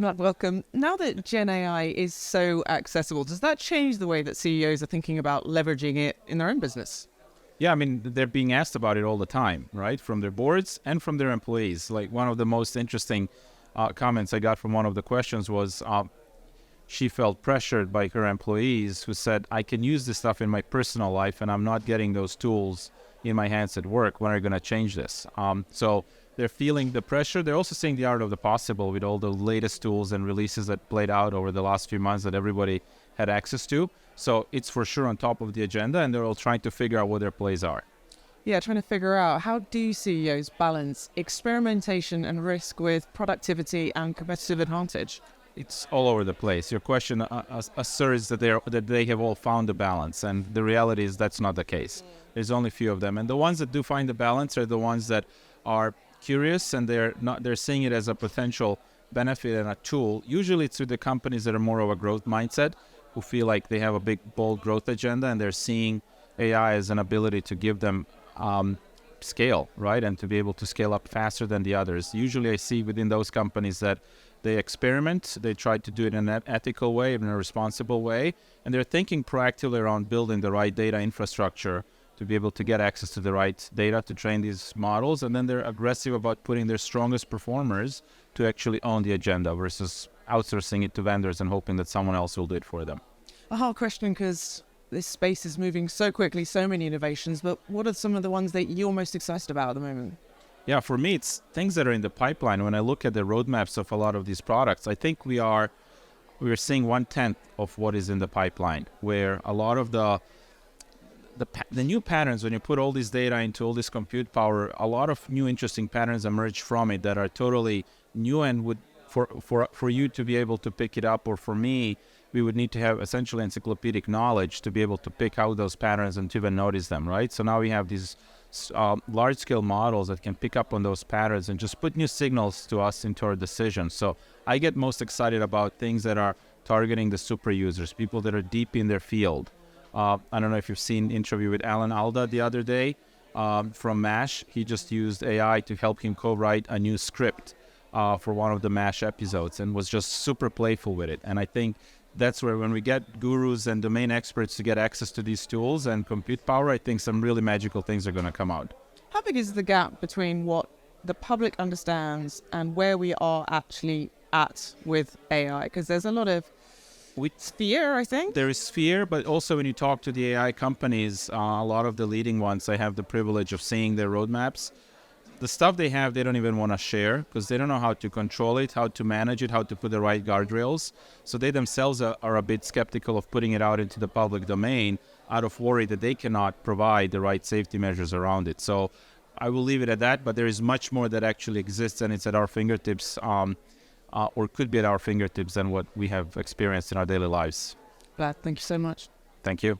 Matt, welcome. Now that GenAI is so accessible, does that change the way that CEOs are thinking about leveraging it in their own business? Yeah, I mean, they're being asked about it all the time, right? From their boards and from their employees. Like one of the most interesting comments I got from one of the questions was she felt pressured by her employees who said, I can use this stuff in my personal life and I'm not getting those tools in my hands at work. When are you going to change this? So they're feeling the pressure. They're also seeing the art of the possible with all the latest tools and releases that played out over the last few months that everybody had access to. So it's for sure on top of the agenda, and they're all trying to figure out what their plays are. Yeah, trying to figure out how do CEOs balance experimentation and risk with productivity and competitive advantage? It's all over the place. Your question asserts that they have all found the balance, and the reality is that's not the case. There's only a few of them, and the ones that do find the balance are the ones that are curious and they're seeing it as a potential benefit and a tool. Usually, it's with the companies that are more of a growth mindset, who feel like they have a big, bold growth agenda, and they're seeing AI as an ability to give them scale, right, and to be able to scale up faster than the others. Usually, I see within those companies that they experiment, they try to do it in an ethical way, in a responsible way, and they're thinking proactively around building the right data infrastructure to be able to get access to the right data to train these models, and then they're aggressive about putting their strongest performers to actually own the agenda versus outsourcing it to vendors and hoping that someone else will do it for them. A hard question because this space is moving so quickly, so many innovations, but what are some of the ones that you're most excited about at the moment? Yeah, for me, it's things that are in the pipeline. When I look at the roadmaps of a lot of these products, I think we're seeing 1/10 of what is in the pipeline, where a lot of the new patterns, when you put all this data into all this compute power, a lot of new interesting patterns emerge from it that are totally new and would for you to be able to pick it up, or for me, we would need to have essentially encyclopedic knowledge to be able to pick out those patterns and to even notice them, right? So now we have these large-scale models that can pick up on those patterns and just put new signals to us into our decisions. So I get most excited about things that are targeting the super users, people that are deep in their field. I don't know if you've seen an interview with Alan Alda the other day from MASH. He just used AI to help him co-write a new script for one of the MASH episodes and was just super playful with it. And I think that's where when we get gurus and domain experts to get access to these tools and compute power, I think some really magical things are going to come out. How big is the gap between what the public understands and where we are actually at with AI? Because there's a lot of fear, I think. There is fear, but also when you talk to the AI companies, a lot of the leading ones, I have the privilege of seeing their roadmaps. The stuff they have, they don't even want to share because they don't know how to control it, how to manage it, how to put the right guardrails. So they themselves are a bit skeptical of putting it out into the public domain out of worry that they cannot provide the right safety measures around it. So I will leave it at that, but there is much more that actually exists, and it's at our fingertips or could be at our fingertips than what we have experienced in our daily lives. Vlad, thank you so much. Thank you.